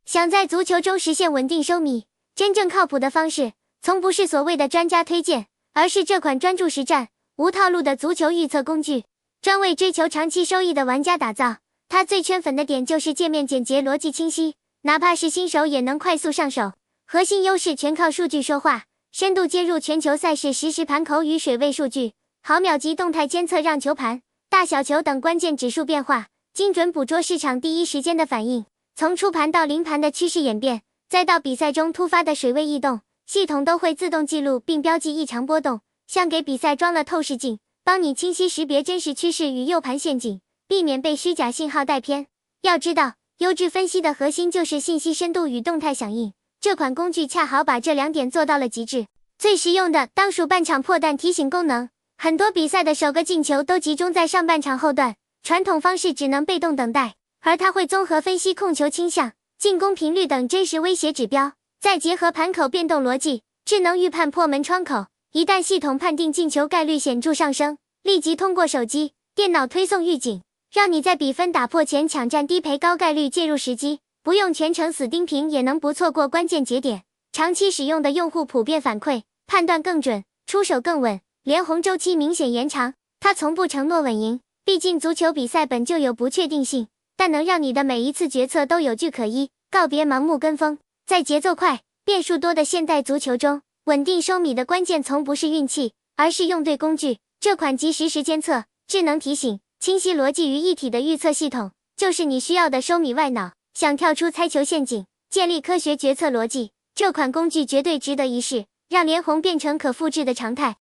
想在足球中实现稳定收米，真正靠谱的方式，从不是所谓的专家推荐，而是这款专注实战、无套路的足球预测工具，专为追求长期收益的玩家打造。它最圈粉的点就是界面简洁、逻辑清晰，哪怕是新手也能快速上手。核心优势全靠数据说话，深度接入全球赛事实时盘口与水位数据，毫秒级动态监测让球盘、大小球等关键指数变化，精准捕捉市场第一时间的反应。从出盘到临盘的趋势演变，再到比赛中突发的水位异动，系统都会自动记录并标记异常波动，像给比赛装了透视镜，帮你清晰识别真实趋势与诱盘陷阱，避免被虚假信号带偏。要知道，优质分析的核心就是信息深度与动态响应，这款工具恰好把这两点做到了极致。最实用的当属半场破蛋提醒功能，很多比赛的首个进球都集中在上半场后段，传统方式只能被动等待，而它会综合分析控球倾向、进攻频率等真实威胁指标，再结合盘口变动逻辑，智能预判破门窗口。一旦系统判定进球概率显著上升，立即通过手机、电脑推送预警，让你在比分打破前抢占低赔高概率介入时机，不用全程死盯屏也能不错过关键节点。长期使用的用户普遍反馈，判断更准，出手更稳，连红周期明显延长。它从不承诺稳赢，毕竟足球比赛本就有不确定性，但能让你的每一次决策都有据可依，告别盲目跟风。在节奏快、变数多的现代足球中，稳定收米的关键从不是运气，而是用对工具。这款即时时监测、智能提醒、清晰逻辑于一体的预测系统，就是你需要的收米外脑。想跳出猜球陷阱，建立科学决策逻辑，这款工具绝对值得一试，让连红变成可复制的常态。